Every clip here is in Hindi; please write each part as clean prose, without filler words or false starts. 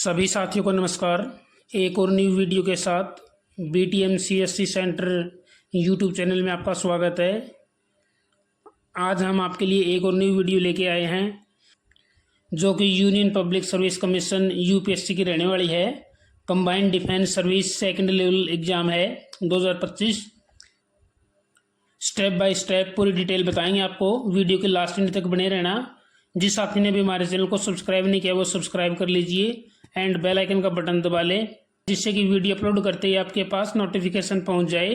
सभी साथियों को नमस्कार। एक और न्यू वीडियो के साथ BTM CSC centre YouTube channel में आपका स्वागत है। आज हम आपके लिए एक और न्यू वीडियो लेके आए हैं जो कि union public service commission UPSC की रहने वाली है। Combined defence service second level exam है 2025। स्टेप बाय स्टेप पूरी डिटेल बताएंगे आपको। वीडियो के लास्ट एंड तक बने रहना। जिस साथी ने भी हमारे चैनल को सब्सक्राइब नहीं किया वो सब्सक्राइब कर लीजिए एंड बेल आइकन का बटन दबा लें, जिससे कि वीडियो अपलोड करते ही आपके पास नोटिफिकेशन पहुंच जाए।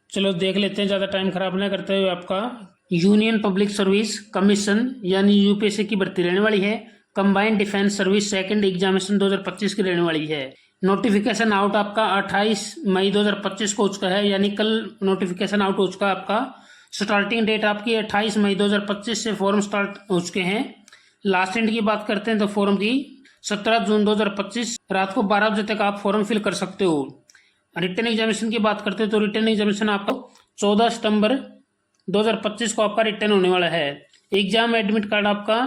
चलो देख लेते हैं, ज़्यादा टाइम खराब ना करते हुए। आपका यूनियन पब्लिक सर्विस कमीशन यानी UPSC की भर्ती रहने वाली है। Combined defence service second examination 2025 की रहने वाली है। नोटिफिकेशन आउट आपका 28 मई 2025 को हो चुका है, यानी कल नोटिफिकेशन आउट हो चुका है आपका। स्टार्टिंग डेट आपकी 28 मई 2025 से फॉर्म स्टार्ट हो चुके हैं। लास्ट एंड की बात करते हैं तो फॉर्म की 17 जून 2025 रात को 12 बजे तक आप फॉर्म फिल कर सकते हो। रिटर्न एग्जामिनेशन की बात करते हैं तो रिटर्न एग्जामिनेशन आपको 14 सितंबर 2025 को आपका रिटर्न होने वाला है। एग्जाम एडमिट कार्ड आपका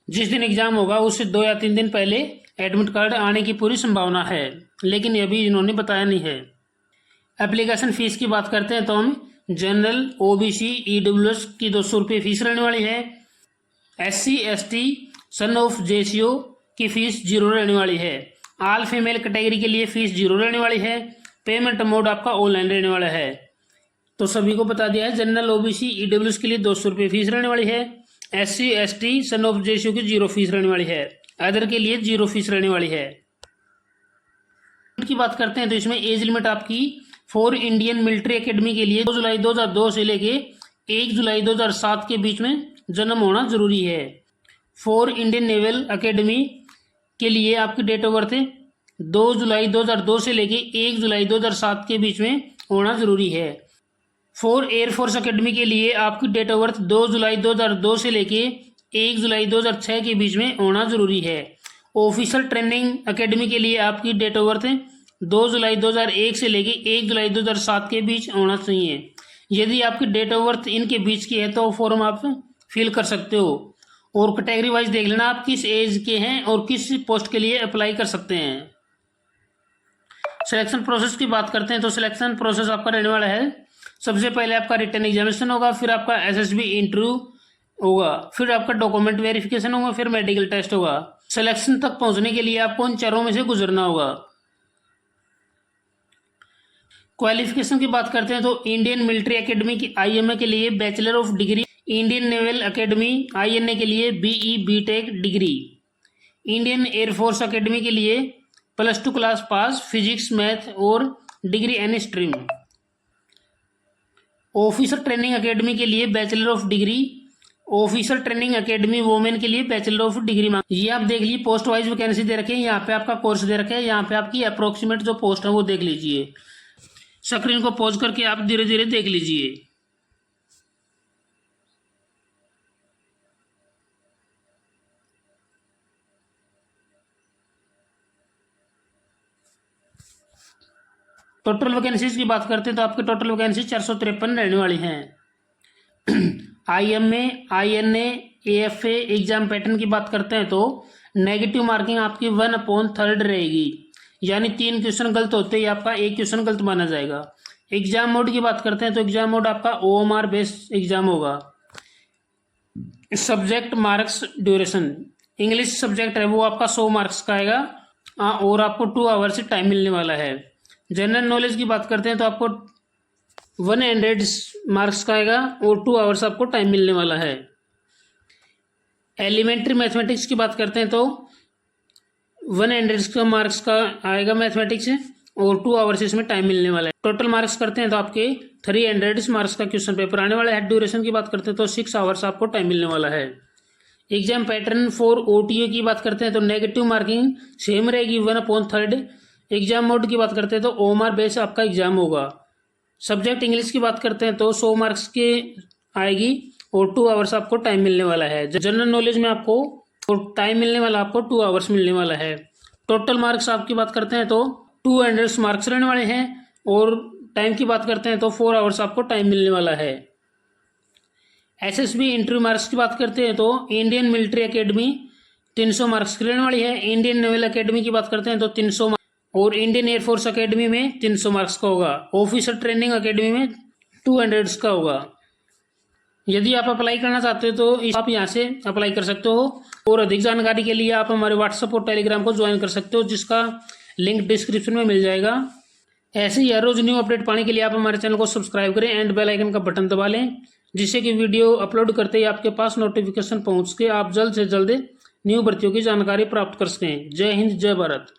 जिस दिन एग्जाम होगा उससे 2 या 3 दिन पहले एडमिट कार्ड आने की पूरी संभावना है, लेकिन अभी इन्होंने बताया नहीं है। एप्लीकेशन फीस की बात करते हैं तो हम जनरल OBC EWS की 200 रुपये फीस रहने वाली है। SC ST son of JCO की फीस 0 रहने वाली है। ऑल फीमेल कैटेगरी के लिए फीस 0 रहने वाली है। पेमेंट मोड आपका ऑनलाइन रहने वाला है। तो सभी को बता दिया है। जनरल OBC EWS के लिए 200 रुपये फीस रहने वाली है। SC ST son of JCO की 0 फीस रहने वाली है। अदर के लिए 0 फीस रहने वाली है। की बात करते हैं तो इसमें एज लिमिट आपकी फॉर इंडियन मिलिट्री एकेडमी के लिए 2 जुलाई 2002 से लेके 1 जुलाई 2007 के बीच में जन्म होना जरूरी है। फॉर इंडियन नेवल एकेडमी के लिए आपकी डेट ऑफ बर्थ 2 जुलाई 2002 से लेके 1 जुलाई 2007 के बीच में होना जरूरी है। फॉर एयरफोर्स एकेडमी के लिए आपकी डेट ऑफ बर्थ 2 जुलाई 2002 से लेके 1 जुलाई 2006 के बीच में होना जरूरी है। ऑफिसर ट्रेनिंग एकेडमी के लिए आपकी डेट ऑफ बर्थ 2 जुलाई 2001 से लेके 1 जुलाई 2007 के बीच होना चाहिए। यदि आपकी डेट ऑफ बर्थ इनके बीच की है तो फॉर्म आप फिल कर सकते हो। और कैटेगरी वाइज देख लेना आप किस एज के हैं और किस पोस्ट के लिए अप्लाई कर सकते हैं। सिलेक्शन प्रोसेस की बात करते हैं तो सिलेक्शन प्रोसेस आपका रहने वाला है। सबसे पहले आपका रिटर्न एग्जामिनेशन होगा, फिर आपका SSB इंटरव्यू होगा, फिर आपका डॉक्यूमेंट वेरिफिकेशन होगा, फिर मेडिकल टेस्ट होगा। सिलेक्शन तक पहुंचने के लिए आपको इन चारों में से गुजरना होगा। क्वालिफिकेशन की बात करते हैं तो इंडियन मिलिट्री एकेडमी की IMA के लिए bachelor of degree, Indian naval academy INA के लिए BE BTech degree, Indian air force academy के लिए +2 क्लास पास फिजिक्स मैथ और degree any stream, officer training academy के लिए bachelor of degree, officer training academy women के लिए बैचलर ऑफ डिग्री। ये आप देख लीजिए पोस्ट वाइज वैकेंसी दे रखे हैं। यहाँ पे आपका कोर्स दे रखे हैं, यहाँ पे आपकी अप्रोक्सीमेट जो पोस्ट है वो देख लीजिए। स्क्रीन को पॉज करके आप धीरे धीरे देख लीजिए। टोटल वैकेंसीज की बात करते हैं तो आपके टोटल वैकेंसी 453 रहने वाली हैं। IMA INA AFA exam pattern की बात करते हैं तो नेगेटिव मार्किंग आपकी 1/3 रहेगी, यानी 3 क्वेश्चन गलत होते ही आपका 1 क्वेश्चन गलत माना जाएगा। एग्जाम मोड की बात करते हैं तो एग्जाम मोड आपका OMR बेस्ड एग्जाम होगा। Subject marks duration, English subject है वो आपका 100 मार्क्स का आएगा और आपको 2 आवर्स से टाइम मिलने वाला है। जनरल नॉलेज की बात करते हैं तो आपको 100 मार्क्स का आएगा और 2 आवर्स आपको टाइम मिलने वाला है। एलिमेंट्री मैथमेटिक्स की बात करते हैं तो 100 का मार्क्स का आएगा मैथमेटिक्स और 2 आवर्स इसमें टाइम मिलने वाला है। टोटल मार्क्स करते हैं तो आपके 300 मार्क्स का क्वेश्चन पेपर आने वाला है। ड्यूरेशन की बात करते हैं तो 6 आवर्स आपको टाइम मिलने वाला है। एग्जाम पैटर्न फॉर OTA की बात करते हैं तो नेगेटिव मार्किंग सेम रहेगी 1/3। एग्जाम मोड की बात करते हैं तो OMR बेस आपका एग्जाम होगा। सब्जेक्ट इंग्लिश की बात करते हैं तो 100 मार्क्स के आएगी और 2 आवर्स आपको टाइम मिलने वाला है। जनरल नॉलेज में आपको टाइम मिलने वाला आपको 2 आवर्स मिलने वाला है। टोटल मार्क्स आपकी बात करते हैं तो 200 मार्क्स रहने वाले हैं और टाइम की बात करते हैं तो 4 आवर्स आपको टाइम मिलने वाला है। SSB इंटरव्यू मार्क्स की बात करते हैं तो इंडियन मिलिट्री एकेडमी 300 मार्क्स की रहने वाली है। इंडियन नेवल अकेडमी की बात करते हैं तो 300 और इंडियन एयरफोर्स अकेडमी में 300 मार्क्स का होगा। ऑफिसर ट्रेनिंग अकेडमी में 200 का होगा। यदि आप अप्लाई करना चाहते हो तो आप यहाँ से अप्लाई कर सकते हो और अधिक जानकारी के लिए आप हमारे व्हाट्सएप और टेलीग्राम को ज्वाइन कर सकते हो, जिसका लिंक डिस्क्रिप्शन में मिल जाएगा। ऐसे ही हर रोज न्यू अपडेट पाने के लिए आप हमारे चैनल को सब्सक्राइब करें एंड बेल आइकन का बटन दबा लें, जिससे कि वीडियो अपलोड करते ही आपके पास नोटिफिकेशन पहुंच के आप जल्द से जल्द न्यू भर्तियों की जानकारी प्राप्त कर सकें। जय हिंद, जय भारत।